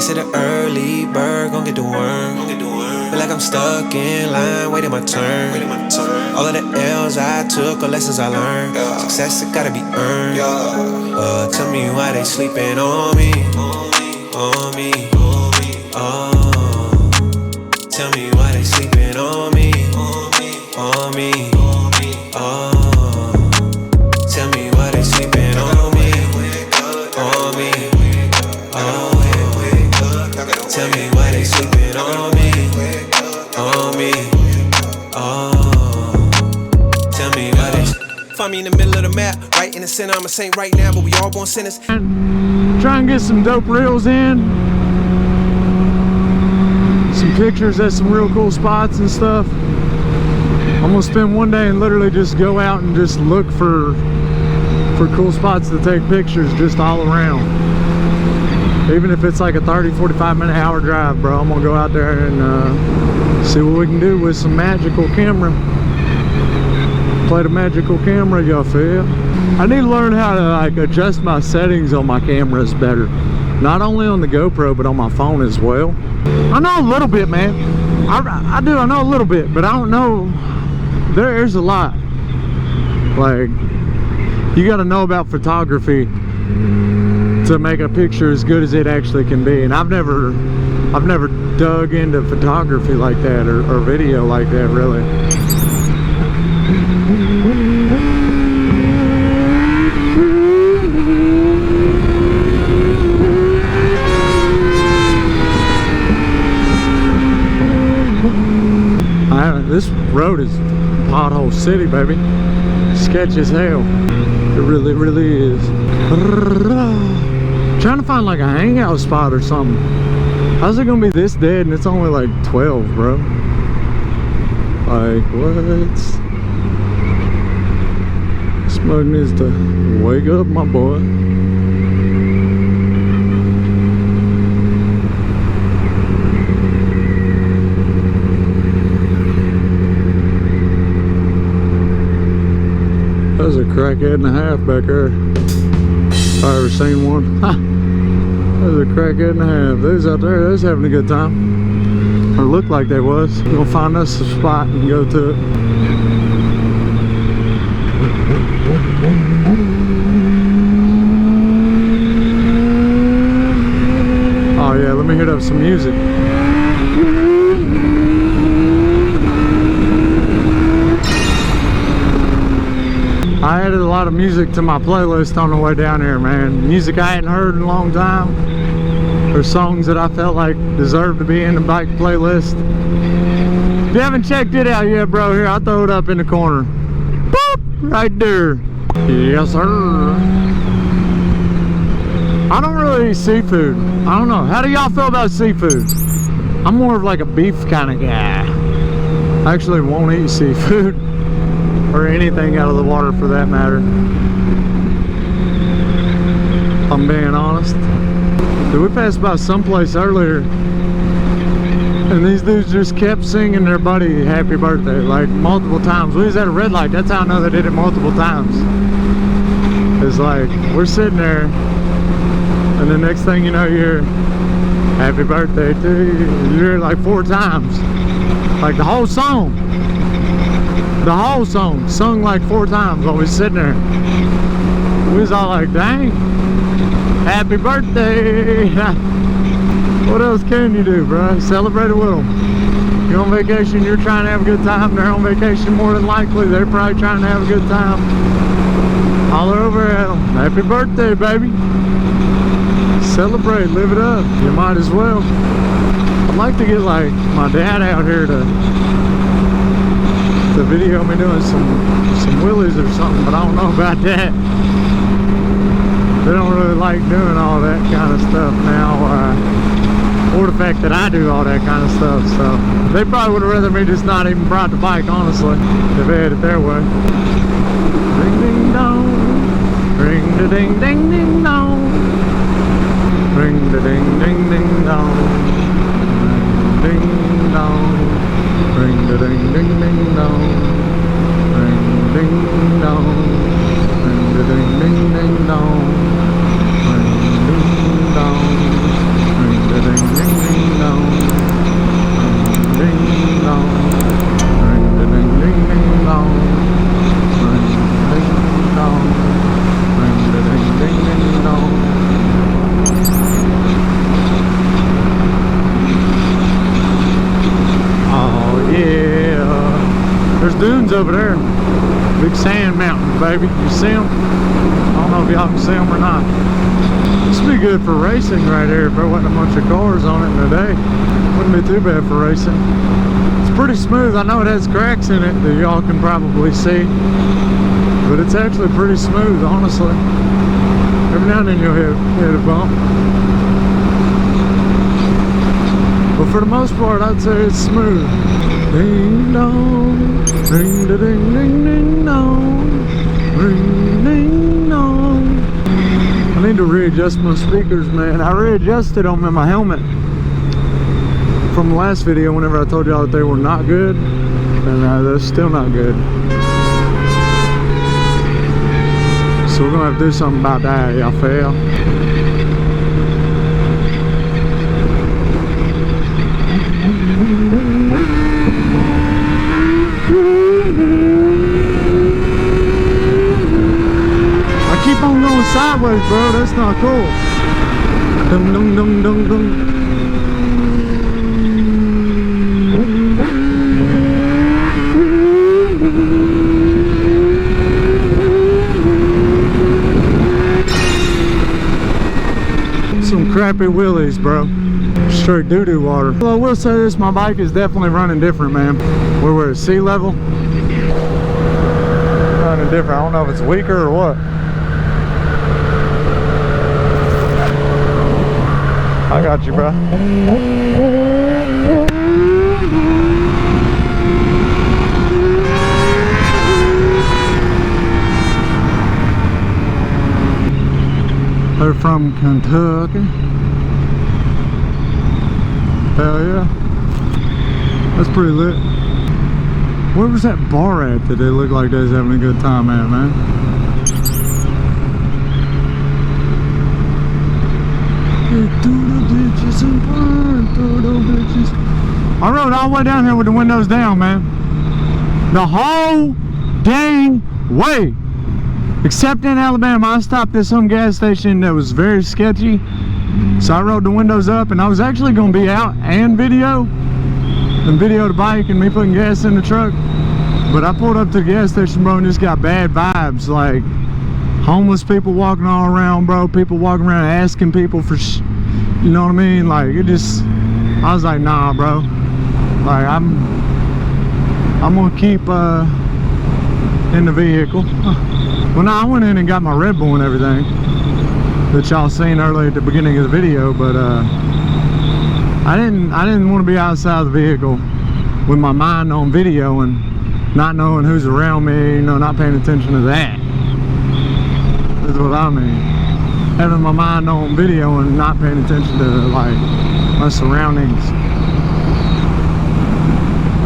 said the early bird gon' get the worm. Feel like I'm stuck in line, waiting my turn. All of the L's I took are lessons I learned. Success, it gotta be earned. Tell me why they sleeping on me. Tell me why they sleeping on me. Tell me why they sleeping on me. Tell me why they sleeping on me. Tell me why they. Find me in the middle of the map, right in the center. I'm a saint right now, but we all born sinners. Try and get some dope reels in. Some pictures at some real cool spots and stuff. I'm gonna spend one day and literally just go out and just look for cool spots to take pictures just all around. Even if it's like a 30-45 minute hour drive, bro, I'm gonna go out there and see what we can do with some magical camera. Play the magical camera, y'all feel? I need to learn how to like adjust my settings on my cameras better. Not only on the GoPro, but on my phone as well. I know a little bit, man. I know a little bit, but I don't know. There's a lot. Like, you gotta know about photography to make a picture as good as it actually can be. And I've never dug into photography like that or video like that, really. This road is pothole city, baby. Sketchy as hell. It really, really is. Trying to find like a hangout spot or something. How's it gonna be this dead and it's only like 12, bro? Like, what? Smug needs to wake up, my boy. There's a crackhead and a half back there. If I ever seen one. There's a crackhead and a half. They was out there, they was having a good time. Or looked like they was. We're gonna find us a spot and go to it. Oh yeah, let me hit up some music. I added a lot of music to my playlist on the way down here, man. Music I hadn't heard in a long time. Or songs that I felt like deserved to be in the bike playlist. If you haven't checked it out yet, bro, here, I'll throw it up in the corner. Boop! Right there. Yes, sir. I don't really eat seafood. I don't know. How do y'all feel about seafood? I'm more of like a beef kind of guy. I actually won't eat seafood. Or anything out of the water for that matter. If I'm being honest. Dude, we passed by someplace earlier and these dudes just kept singing their buddy happy birthday like multiple times. We was at a red light, that's how I know they did it multiple times. It's like, we're sitting there and the next thing you know you hear happy birthday to you. You hear it like 4 times. Like the whole song. The whole song, sung like 4 times while we was sitting there. We was all like, dang, happy birthday. What else can you do, bro? Celebrate it with them. You're on vacation, you're trying to have a good time. They're on vacation more than likely. They're probably trying to have a good time. Holler over at them. Happy birthday, baby. Celebrate, live it up. You might as well. I'd like to get like my dad out here to video me doing some wheelies or something, but I don't know about that. They don't really like doing all that kind of stuff now, or the fact that I do all that kind of stuff, so they probably would have rather me just not even brought the bike, honestly, if they had it their way. Ring ding dong, ring da ding ding ding dong, ring da ding ding ding dong, ding dong. Ring da ding ding ding dong, ring ding dong, ring da ding ding ding dong, ring ding dong, ring da ding dong. Ding dong. Ring ding ding ding dong. Ring ding dong. Ring ding ding ding dong. Oh yeah. There's dunes over there. Big sand mountains, baby. You see them? I don't know if y'all can see them or not. This would be good for racing right here if there wasn't a bunch of cars on it in a day. Wouldn't be too bad for racing. It's pretty smooth. I know it has cracks in it that y'all can probably see, but it's actually pretty smooth, honestly. Every now and then you'll hit a bump, but for the most part I'd say it's smooth. Ding dong, ring da ding ding ding dong, ring ding dong. I need to readjust my speakers, man. I readjusted them in my helmet from the last video whenever I told y'all that they were not good, and they're still not good. So we're gonna have to do something about that, y'all feel? I keep on going sideways, bro. That's not cool. Dum dum dum dum dum. Some crappy wheelies, bro. Straight doo-doo water. Well, I will say this, my bike is definitely running different, man. We're at sea level. Running different. I don't know if it's weaker or what. I got you, bro. They're from Kentucky. Hell yeah. That's pretty lit. Where was that bar at that they looked like they was having a good time at, man? Through the ditches and burn through the bitches. I rode all the way down here with the windows down, man. The whole dang way. Except in Alabama, I stopped at some gas station that was very sketchy. So I rode the windows up, and I was actually going to be out and video the bike and me putting gas in the truck. But I pulled up to the gas station, bro, and just got bad vibes. Like homeless people walking all around, bro. People walking around asking people for you know what I mean? Like it just, I was like, nah, bro. Like I'm gonna keep in the vehicle. Well, no, I went in and got my Red Bull and everything that y'all seen earlier at the beginning of the video, but I didn't want to be outside the vehicle with my mind on video and not knowing who's around me, you know, not paying attention to that. That's what I mean. Having my mind on video and not paying attention to like my surroundings,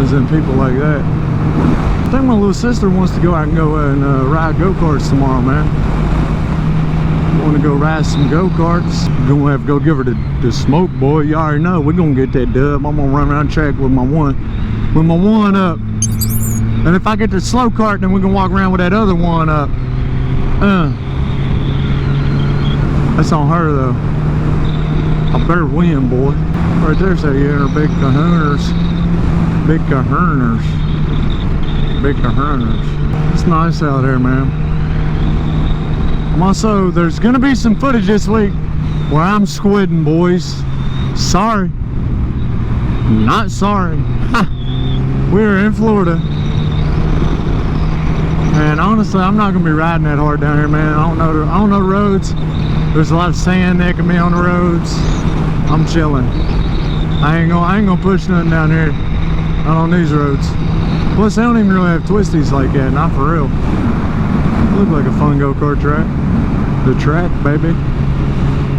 as in people like that. I think my little sister wants to go out and go and ride go-karts tomorrow, man. I want to go ride some go-karts. Gonna have to go give her the smoke, boy. You already know we're gonna get that dub. I'm gonna run around the track with my one up. And if I get the slow cart, then we can walk around with that other one up. That's on her though. I better win, boy. Right there's that her big kahunas. Big kahunas. Big kahunas. It's nice out here, man. Also, there's gonna be some footage this week where I'm squidding, boys. Sorry. Not sorry. We're in Florida. And honestly, I'm not gonna be riding that hard down here, man. I don't know the roads. There's a lot of sand necking me on the roads. I'm chilling. I ain't gonna push nothing down here. Not on these roads. Plus, they don't even really have twisties like that. Not for real. Look like a fun go-kart track. The track, baby.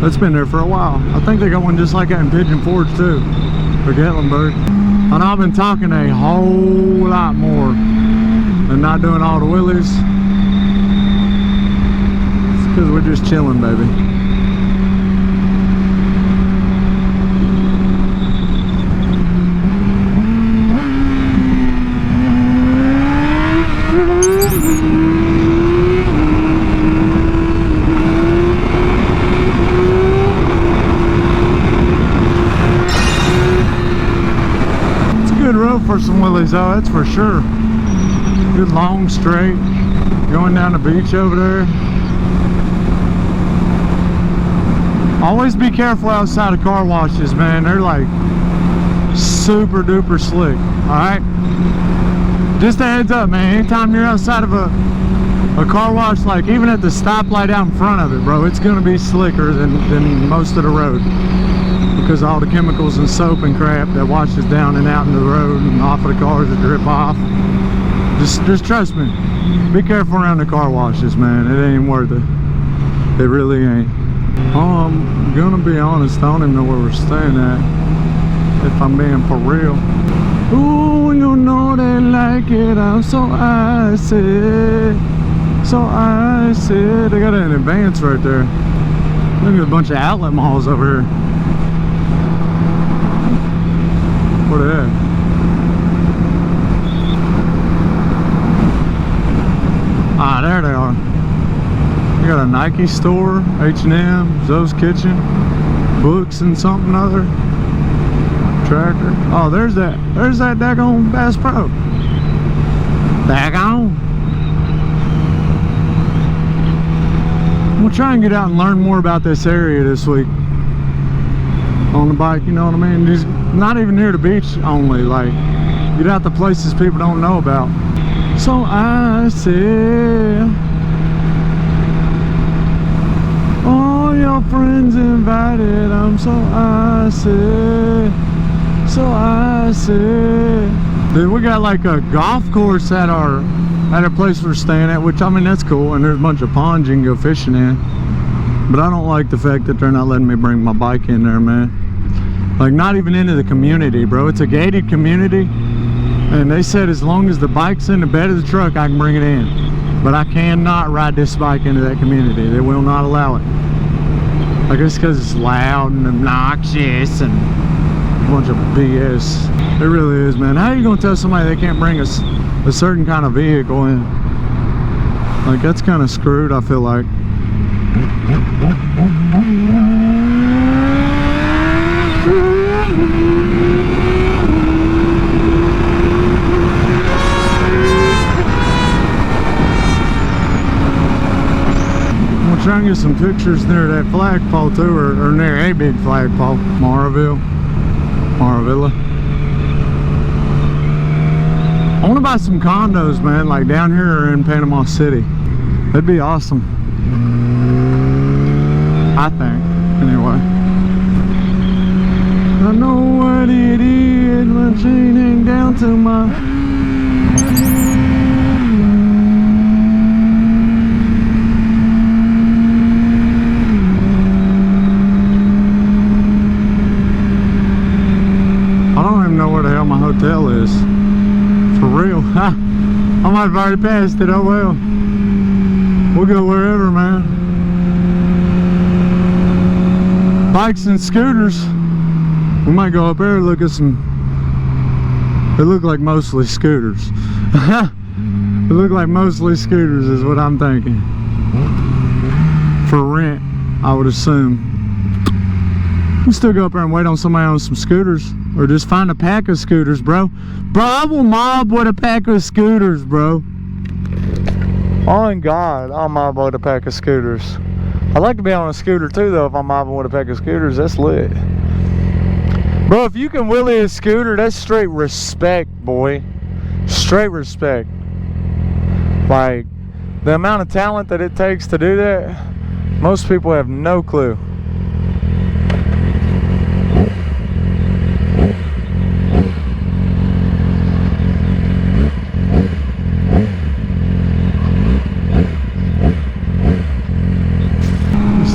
That's been there for a while. I think they got one just like that in Pigeon Forge too, or Gatlinburg. I know I've been talking a whole lot more and not doing all the wheelies. It's because we're just chilling, baby. good road for some wheelies though, that's for sure. Good long straight, going down the beach over there. Always be careful outside of car washes, man. They're like super duper slick. Alright? Just a heads up, man. Anytime you're outside of a car wash, like even at the stoplight out in front of it, bro, it's gonna be slicker than most of the road. Because all the chemicals and soap and crap that washes down and out into the road and off of the cars that drip off. Just trust me. Be careful around the car washes, man. It ain't worth it. It really ain't. Oh, I'm gonna be honest, I don't even know where we're staying at. If I'm being for real. Ooh, you know they like it. I'm so icy. So icy. They got an Advance right there. Look at a bunch of outlet malls over here. What are they? Ah, there they are. You got a Nike store, H&M, Zoe's Kitchen, books and something other. Tractor. Oh, there's that daggone Bass Pro. Daggone. We'll try and get out and learn more about this area this week. On the bike, you know what I mean? Just not even near the beach only, like get out to places people don't know about. So I say, all your friends invited, I'm so icy, so icy. Dude, we got like a golf course at a place we're staying at, which I mean that's cool, and there's a bunch of ponds you can go fishing in. But I don't like the fact that they're not letting me bring my bike in there, man. Like not even into the community, bro. It's a gated community. And they said as long as the bike's in the bed of the truck, I can bring it in. But I cannot ride this bike into that community. They will not allow it. I guess because it's loud and obnoxious and a bunch of BS. It really is, man. How are you going to tell somebody they can't bring a certain kind of vehicle in? Like, that's kind of screwed, I feel like. We'll try and get some pictures near that flagpole too, or near a big flagpole. Maravilla. I want to buy some condos, man, like down here or in Panama City. That'd be awesome. I think, anyway. I know what it is, my chain hang down to my... I don't even know where the hell my hotel is. For real. I might have already passed it, oh well. We'll go wherever, man. Bikes and scooters. We might go up there and look at some. They look like mostly scooters. They look like mostly scooters is what I'm thinking. For rent, I would assume. We'll still go up there and wait on somebody on some scooters. Or just find a pack of scooters, bro. Bro, I will mob with a pack of scooters, bro. On God, I'll mob with a pack of scooters. I'd like to be on a scooter too, though. If I'm mobbing with a pack of scooters, that's lit. Bro, if you can wheelie a scooter, that's straight respect, boy. Straight respect. Like, the amount of talent that it takes to do that, most people have no clue.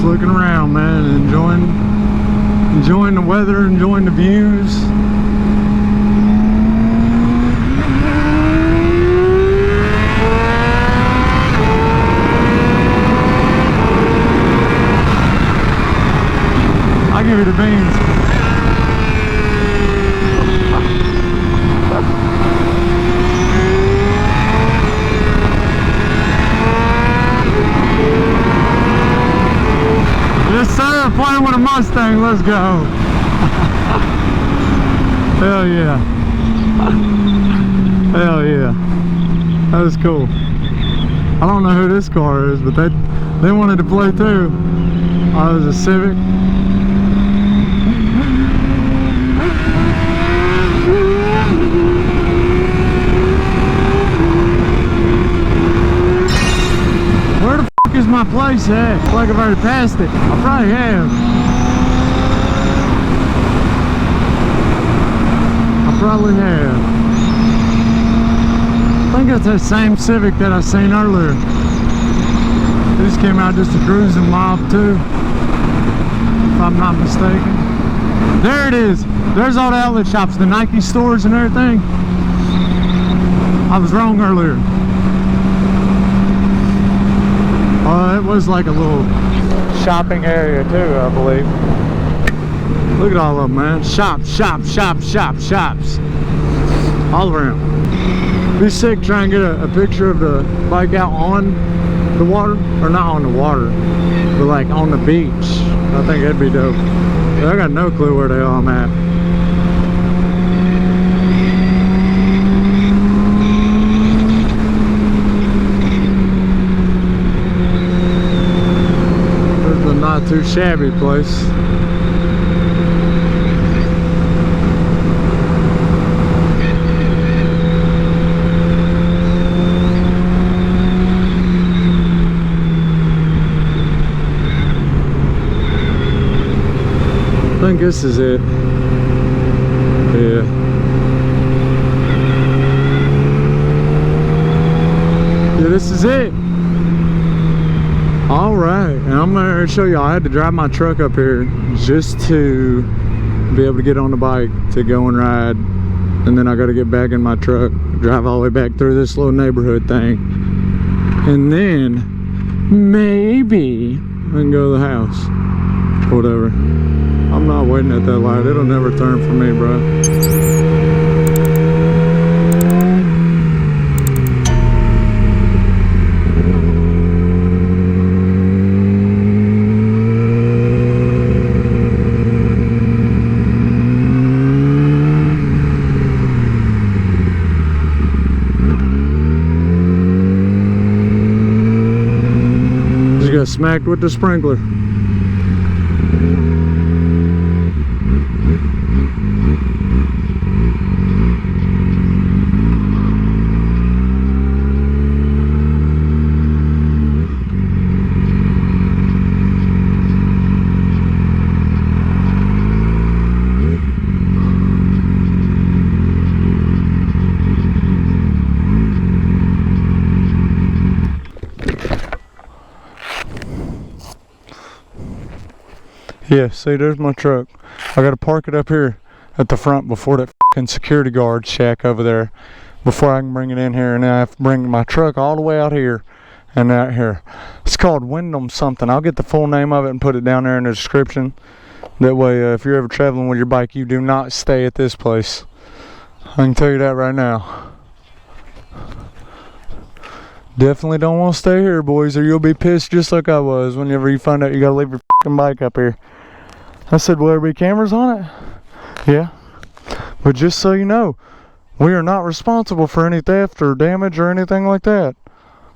Looking around, man, enjoying the weather, enjoying the views. I'll give you the beans. Yes, sir, playing with a Mustang, let's go. Hell yeah. Hell yeah. That was cool. I don't know who this car is, but they wanted to play too. Oh, it was a Civic. Where the f is my place at? It's like I've already passed it. I probably have. I probably have. I think it's that same Civic that I seen earlier. This came out just a cruising mob too, if I'm not mistaken. There it is. There's all the outlet shops, the Nike stores and everything. I was wrong earlier. It was like a little shopping area too, I believe. Look at all of them, man. Shops, shops, shops, shops, shops. All around. Be sick trying to get a picture of the bike out on the water. Or not on the water, but like on the beach. I think that'd be dope. But I got no clue where the hell I'm at. There's the not too shabby place. I think this is it. Yeah. Yeah, this is it. Alright, and I'm gonna show you. I had to drive my truck up here just to be able to get on the bike to go and ride. And then I gotta get back in my truck, drive all the way back through this little neighborhood thing. And then maybe I can go to the house. Whatever. I'm not waiting at that light. It'll never turn for me, bro. Just got smacked with the sprinkler. Yeah, see, there's my truck. I gotta park it up here at the front before that f***ing security guard shack over there, before I can bring it in here, and then I have to bring my truck all the way out here and out here. It's called Wyndham something. I'll get the full name of it and put it down there in the description. That way, if you're ever traveling with your bike, you do not stay at this place. I can tell you that right now. Definitely don't want to stay here, boys, or you'll be pissed just like I was whenever you find out you gotta leave your f***ing bike up here. I said, will there be cameras on it? Yeah. But just so you know, we are not responsible for any theft or damage or anything like that.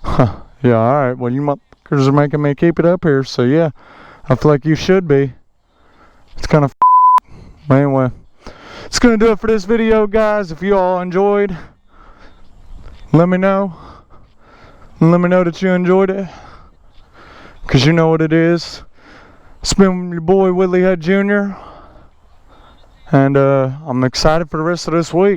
Huh. Yeah, alright. Well, you motherfuckers are making me keep it up here, so yeah. I feel like you should be. It's kind of but anyway. It's going to do it for this video, guys. If you all enjoyed, let me know. Let me know that you enjoyed it. Because you know what it is. It's been your boy Whitley Head Jr. And I'm excited for the rest of this week.